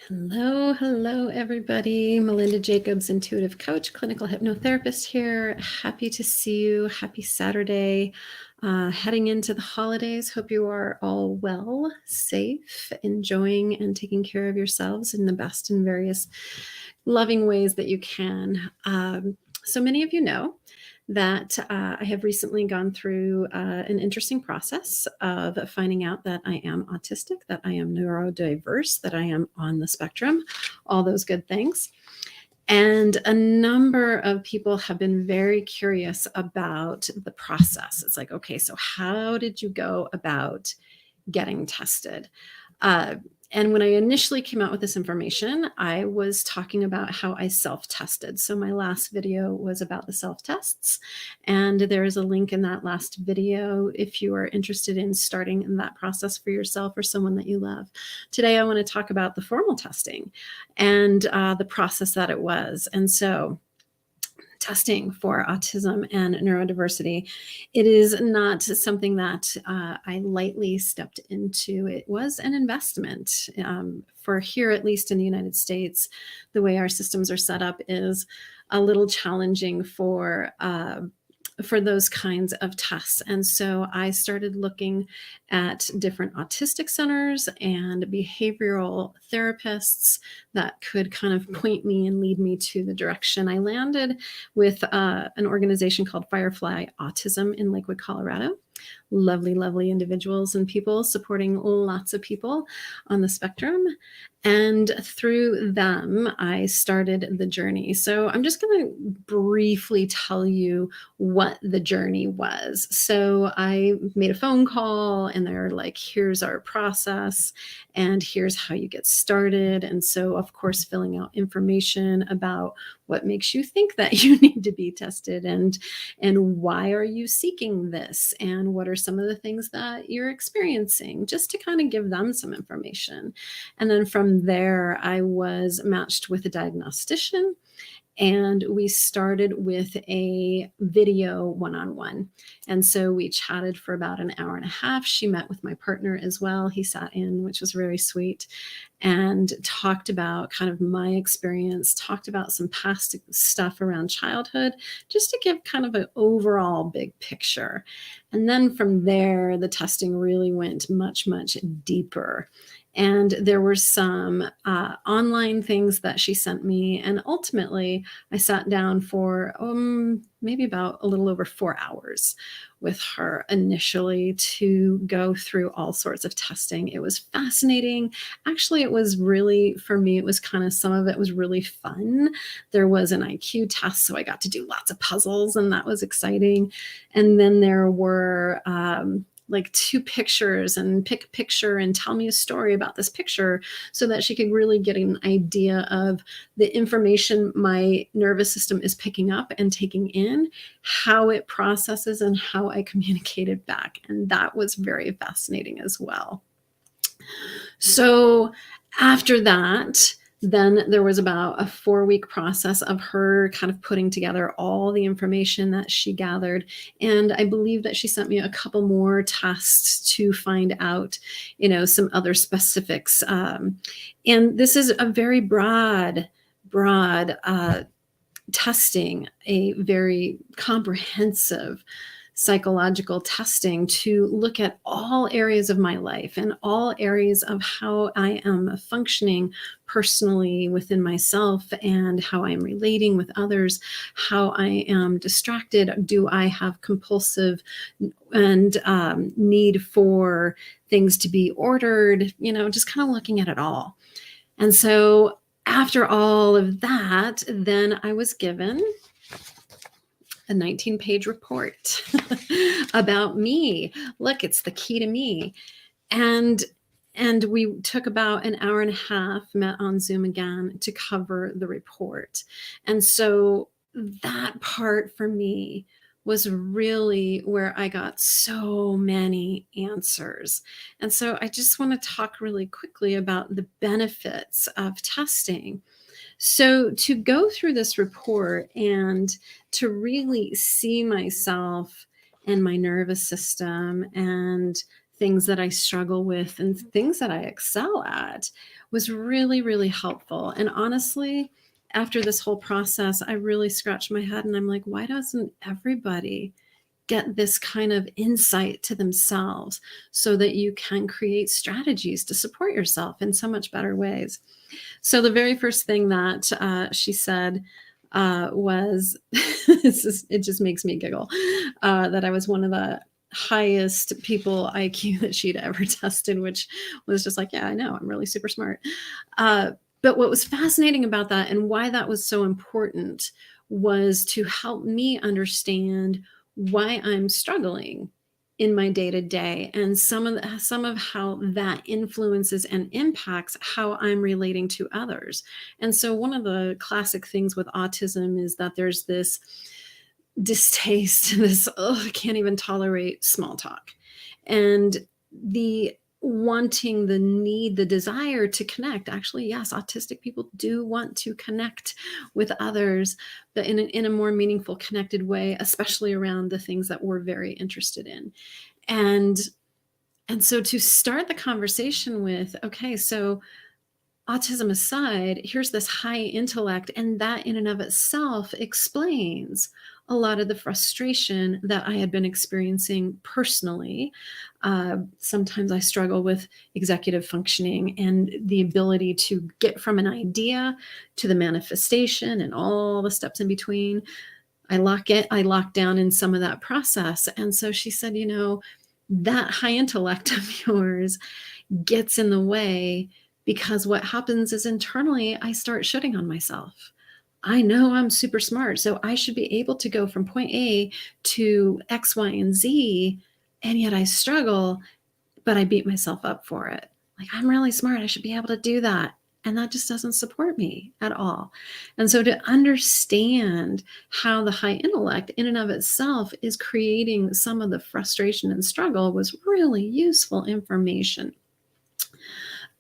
Hello, hello, everybody. Melinda Jacobs, intuitive coach, clinical hypnotherapist here. Happy to see you. Happy Saturday. Heading into the holidays. Hope you are all well, safe, enjoying, and taking care of yourselves in the best and various loving ways that you can. So many of you know that I have recently gone through an interesting process of finding out that I am autistic, that I am neurodiverse, that I am on the spectrum, all those good things. And a number of people have been very curious about the process. It's like, okay, so how did you go about getting tested? And when I initially came out with this information, I was talking about how I self-tested. So my last video was about the self-tests, and there is a link in that last video if you are interested in starting that process for yourself or someone that you love. Today, I want to talk about the formal testing and the process that it was. And so testing for autism and neurodiversity. It is not something that I lightly stepped into. It was an investment. For here, at least in the United States, the way our systems are set up is a little challenging for those kinds of tests. And so I started looking at different autistic centers and behavioral therapists that could kind of point me and lead me to the direction. I landed with an organization called Firefly Autism in Lakewood, Colorado. Lovely, lovely individuals and people supporting lots of people on the spectrum. And through them, I started the journey. So I'm just going to briefly tell you what the journey was. So I made a phone call and they're like, here's our process and here's how you get started. And so, of course, filling out information about what makes you think that you need to be tested and why are you seeking this and what are some of the things that you're experiencing, just to kind of give them some information. And then from there, I was matched with a diagnostician. And we started with a video one-on-one. And so we chatted for about an hour and a half. She met with my partner as well. He sat in, which was very sweet, and talked about kind of my experience, talked about some past stuff around childhood, just to give kind of an overall big picture. And then from there, the testing really went much, much deeper. And there were some online things that she sent me. And ultimately, I sat down for maybe about a little over 4 hours with her initially to go through all sorts of testing. It was fascinating. Actually, it was really, for me, it was kind of, some of it was really fun. There was an IQ test, so I got to do lots of puzzles, and that was exciting. And then there were like 2 pictures, and pick a picture and tell me a story about this picture, so that she could really get an idea of the information my nervous system is picking up and taking in, how it processes, and how I communicate it back. And that was very fascinating as well. So after that, then there was about a 4-week process of her kind of putting together all the information that she gathered. And I believe that she sent me a couple more tests to find out, some other specifics. And this is a very broad testing, a very comprehensive psychological testing to look at all areas of my life and all areas of how I am functioning personally within myself and how I'm relating with others, how I am distracted. Do I have compulsive and need for things to be ordered? Just kind of looking at it all. And so after all of that, then I was given a 19-page report about me. Look, it's the key to me. And we took about an hour and a half, met on Zoom again to cover the report. And so that part for me was really where I got so many answers. And so I just want to talk really quickly about the benefits of testing. So to go through this report and to really see myself and my nervous system and things that I struggle with and things that I excel at was really, really helpful. And honestly, after this whole process, I really scratched my head and I'm like, why doesn't everybody get this kind of insight to themselves so that you can create strategies to support yourself in so much better ways? So the very first thing that she said was, it just makes me giggle, that I was one of the highest people IQ that she'd ever tested, which was just like, yeah, I know, I'm really super smart. But what was fascinating about that and why that was so important was to help me understand why I'm struggling in my day-to-day and some of how that influences and impacts how I'm relating to others. And so one of the classic things with autism is that there's this distaste, this, oh, I can't even tolerate small talk. And the wanting, the need, the desire to connect. Actually, yes, autistic people do want to connect with others, but in a more meaningful, connected way, especially around the things that we're very interested in. And so to start the conversation with, okay, so autism aside, here's this high intellect, and that in and of itself explains a lot of the frustration that I had been experiencing personally. Sometimes I struggle with executive functioning and the ability to get from an idea to the manifestation and all the steps in between. I lock down in some of that process. And so she said, that high intellect of yours gets in the way because what happens is internally I start shitting on myself. I know I'm super smart, so I should be able to go from point A to X, Y, and Z, and yet I struggle, but I beat myself up for it. Like, I'm really smart. I should be able to do that. And that just doesn't support me at all. And so to understand how the high intellect in and of itself is creating some of the frustration and struggle was really useful information.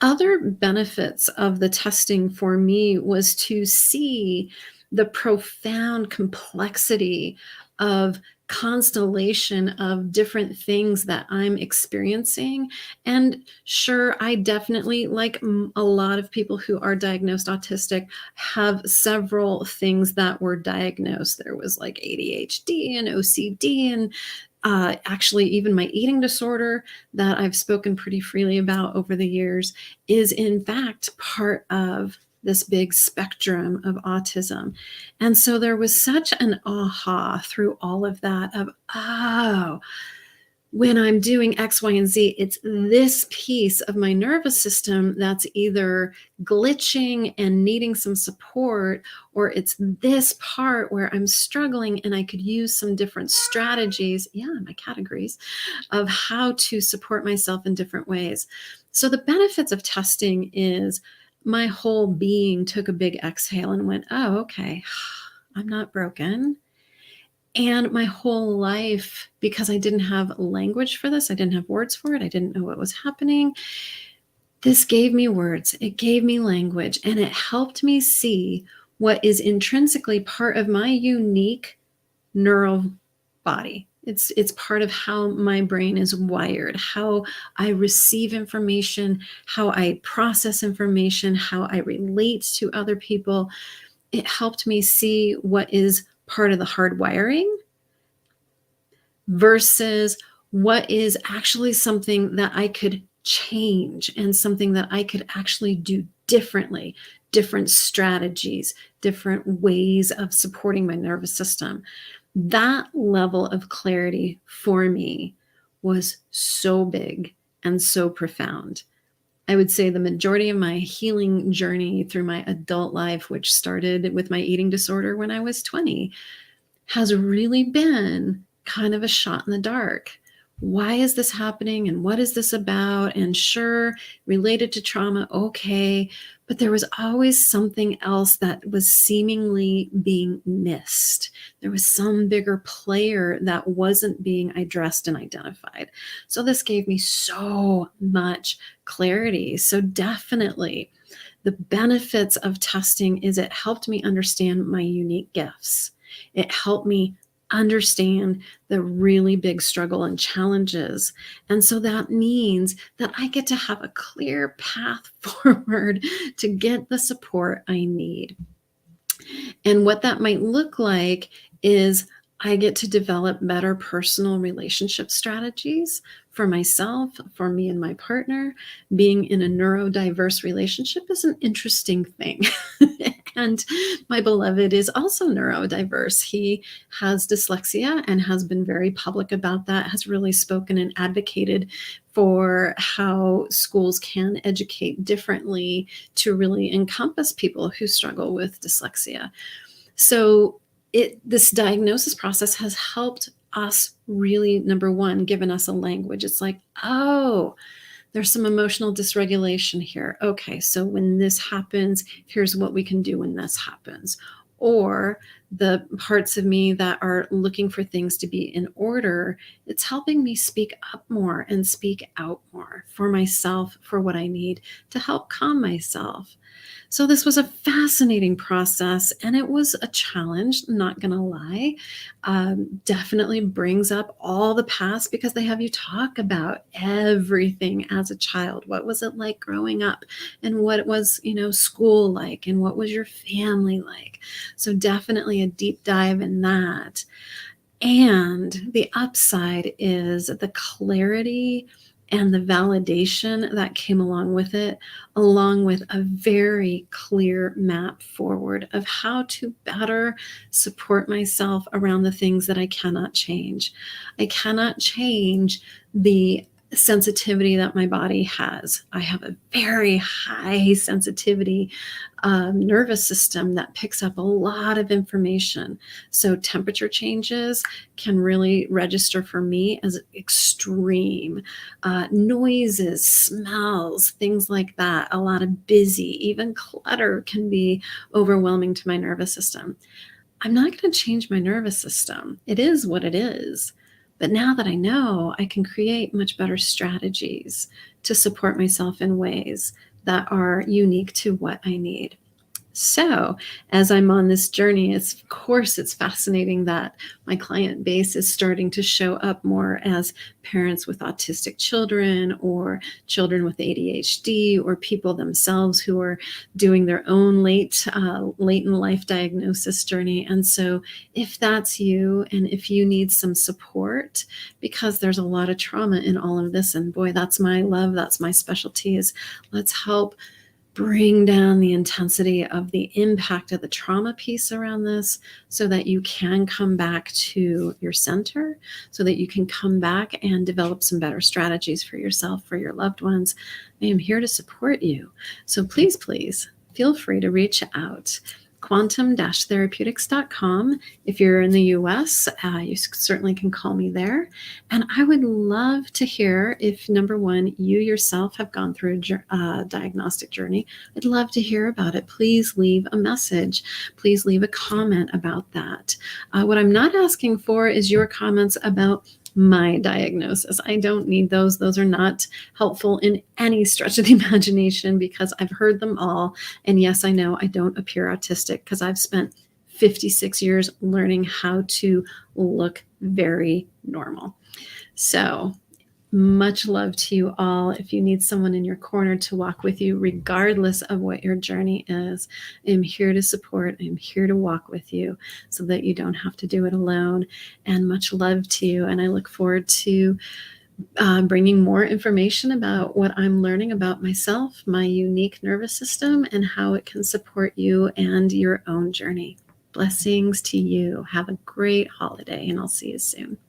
Other benefits of the testing for me was to see the profound complexity of constellation of different things that I'm experiencing. And sure, I definitely, like a lot of people who are diagnosed autistic, have several things that were diagnosed. There was like ADHD and OCD and actually even my eating disorder that I've spoken pretty freely about over the years is in fact part of this big spectrum of autism. And so there was such an aha through all of that of, oh, when I'm doing X, Y, and Z, it's this piece of my nervous system that's either glitching and needing some support, or it's this part where I'm struggling and I could use some different strategies, my categories, of how to support myself in different ways. So the benefits of testing is my whole being took a big exhale and went, oh, okay, I'm not broken. And my whole life, because I didn't have language for this, I didn't have words for it, I didn't know what was happening, this gave me words, it gave me language, and it helped me see what is intrinsically part of my unique neural body. It's part of how my brain is wired, how I receive information, how I process information, how I relate to other people. It helped me see what is part of the hardwiring versus what is actually something that I could change and something that I could actually do differently, different strategies, different ways of supporting my nervous system. That level of clarity for me was so big and so profound. I would say the majority of my healing journey through my adult life, which started with my eating disorder when I was 20, has really been kind of a shot in the dark. Why is this happening? And what is this about? And sure, related to trauma, okay. But there was always something else that was seemingly being missed. There was some bigger player that wasn't being addressed and identified. So this gave me so much clarity. So definitely the benefits of testing is it helped me understand my unique gifts. It helped me understand the really big struggle and challenges. And so that means that I get to have a clear path forward to get the support I need. And what that might look like is I get to develop better personal relationship strategies for myself, for me and my partner. Being in a neurodiverse relationship is an interesting thing. And my beloved is also neurodiverse. He has dyslexia and has been very public about that, has really spoken and advocated for how schools can educate differently to really encompass people who struggle with dyslexia. So this diagnosis process has helped us really, number one, given us a language. It's like, oh, there's some emotional dysregulation here. Okay, so when this happens, here's what we can do when this happens. Or the parts of me that are looking for things to be in order, it's helping me speak up more and speak out more for myself, for what I need to help calm myself. So this was a fascinating process, and it was a challenge, not going to lie. Definitely brings up all the past because they have you talk about everything as a child. What was it like growing up, and what was, school like, and what was your family like? So definitely a deep dive in that. And the upside is the clarity and the validation that came along with it, along with a very clear map forward of how to better support myself around the things that I cannot change. I cannot change the sensitivity that my body has. I have a very high sensitivity nervous system that picks up a lot of information. So temperature changes can really register for me as extreme. Noises, smells, things like that. A lot of busy, even clutter can be overwhelming to my nervous system. I'm not going to change my nervous system. It is what it is. But now that I know, I can create much better strategies to support myself in ways that are unique to what I need. So as I'm on this journey, of course, it's fascinating that my client base is starting to show up more as parents with autistic children, or children with ADHD, or people themselves who are doing their own late in life diagnosis journey. And so if that's you, and if you need some support, because there's a lot of trauma in all of this, and boy, that's my love, that's my specialty, is let's help bring down the intensity of the impact of the trauma piece around this, so that you can come back to your center, so that you can come back and develop some better strategies for yourself, for your loved ones. I am here to support you. So please, please feel free to reach out. quantum-therapeutics.com. If you're in the US, you certainly can call me there. And I would love to hear if, number one, you yourself have gone through a diagnostic journey. I'd love to hear about it. Please leave a message. Please leave a comment about that. What I'm not asking for is your comments about my diagnosis. I don't need those. Those are not helpful in any stretch of the imagination, because I've heard them all. And yes, I know I don't appear autistic because I've spent 56 years learning how to look very normal. So much love to you all. If you need someone in your corner to walk with you, regardless of what your journey is, I'm here to support. I'm here to walk with you so that you don't have to do it alone. And much love to you. And I look forward to bringing more information about what I'm learning about myself, my unique nervous system, and how it can support you and your own journey. Blessings to you. Have a great holiday, and I'll see you soon.